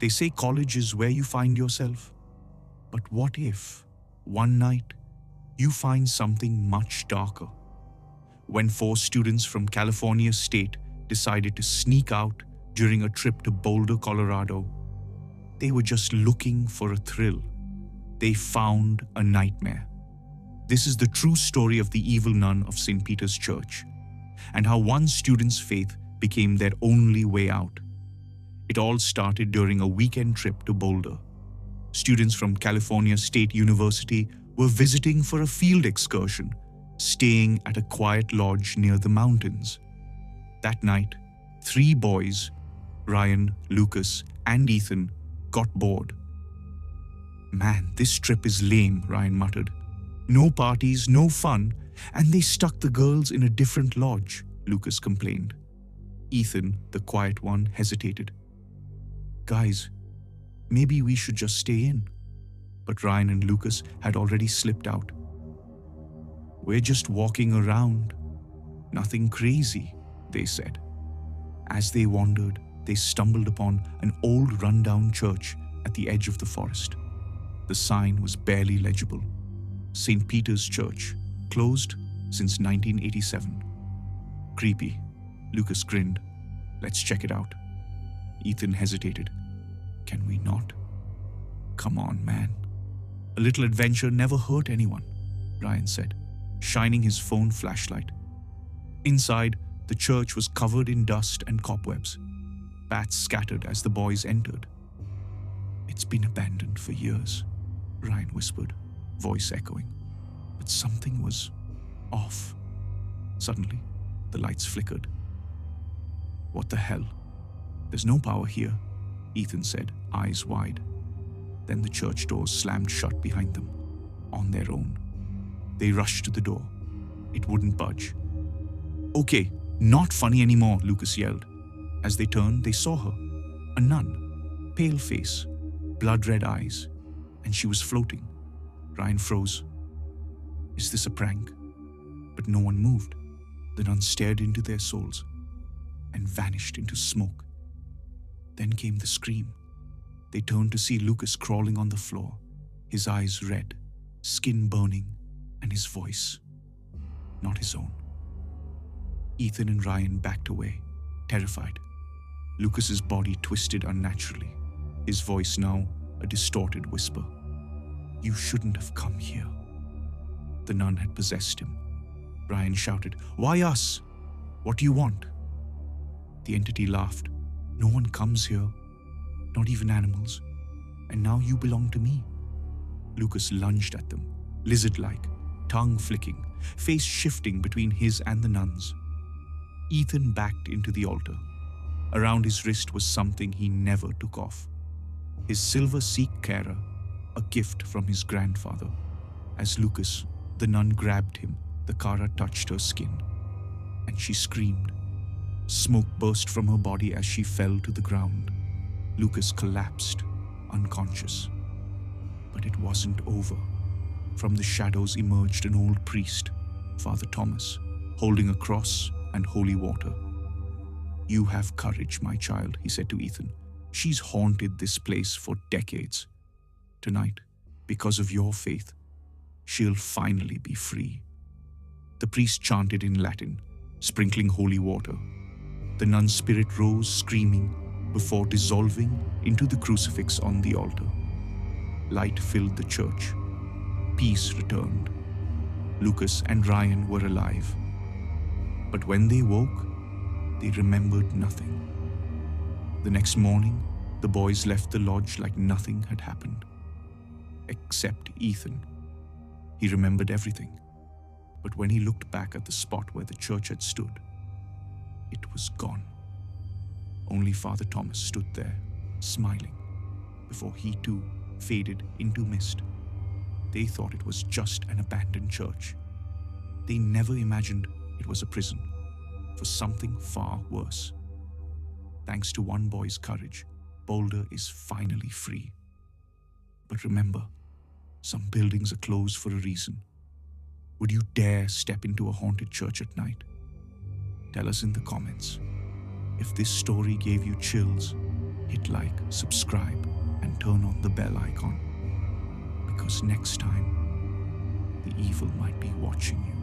They say college is where you find yourself. But what if, one night, you find something much darker? When 4 students from California State decided to sneak out during a trip to Boulder, Colorado, they were just looking for a thrill. They found a nightmare. This is the true story of the Evil Nun of St. Peter's Church, and how one student's faith became their only way out. It all started during a weekend trip to Boulder. Students from California State University were visiting for a field excursion, staying at a quiet lodge near the mountains. That night, 3 boys, Ryan, Lucas, and Ethan, got bored. "Man, this trip is lame," Ryan muttered. "No parties, no fun, and they stuck the girls in a different lodge," Lucas complained. Ethan, the quiet one, hesitated. "Guys, maybe we should just stay in." But Ryan and Lucas had already slipped out. "We're just walking around. Nothing crazy," they said. As they wandered, they stumbled upon an old rundown church at the edge of the forest. The sign was barely legible. St. Peter's Church, closed since 1987. "Creepy," Lucas grinned. "Let's check it out." Ethan hesitated. "Can we not?" "Come on, man. A little adventure never hurt anyone," Ryan said, shining his phone flashlight. Inside, the church was covered in dust and cobwebs. Bats scattered as the boys entered. "It's been abandoned for years," Ryan whispered, voice echoing. But something was off. Suddenly, the lights flickered. "What the hell? There's no power here," Ethan said, eyes wide. Then the church doors slammed shut behind them, on their own. They rushed to the door. It wouldn't budge. "Okay, not funny anymore," Lucas yelled. As they turned, they saw her, a nun, pale face, blood-red eyes, and she was floating. Ryan froze. Is this a prank? But no one moved. The nun stared into their souls and vanished into smoke. Then came the scream. They turned to see Lucas crawling on the floor, his eyes red, skin burning, and his voice not his own. Ethan and Ryan backed away, terrified. Lucas's body twisted unnaturally, his voice now a distorted whisper. "You shouldn't have come here." The nun had possessed him. Ryan shouted, "Why us? What do you want?" The entity laughed. "No one comes here, not even animals, and now you belong to me." Lucas lunged at them, lizard-like, tongue flicking, face shifting between his and the nun's. Ethan backed into the altar. Around his wrist was something he never took off. His silver Sikh kara, a gift from his grandfather. As Lucas, the nun, grabbed him, the kara touched her skin, and she screamed. Smoke burst from her body as she fell to the ground. Lucas collapsed, unconscious. But it wasn't over. From the shadows emerged an old priest, Father Thomas, holding a cross and holy water. "You have courage, my child," he said to Ethan. "She's haunted this place for decades. Tonight, because of your faith, she'll finally be free." The priest chanted in Latin, sprinkling holy water. The nun's spirit rose screaming before dissolving into the crucifix on the altar. Light filled the church. Peace returned. Lucas and Ryan were alive. But when they woke, they remembered nothing. The next morning, the boys left the lodge like nothing had happened. Except Ethan. He remembered everything. But when he looked back at the spot where the church had stood, it was gone. Only Father Thomas stood there, smiling, before he too faded into mist. They thought it was just an abandoned church. They never imagined it was a prison for something far worse. Thanks to one boy's courage, Boulder is finally free. But remember, some buildings are closed for a reason. Would you dare step into a haunted church at night? Tell us in the comments. If this story gave you chills, hit like, subscribe, and turn on the bell icon. Because next time, the evil might be watching you.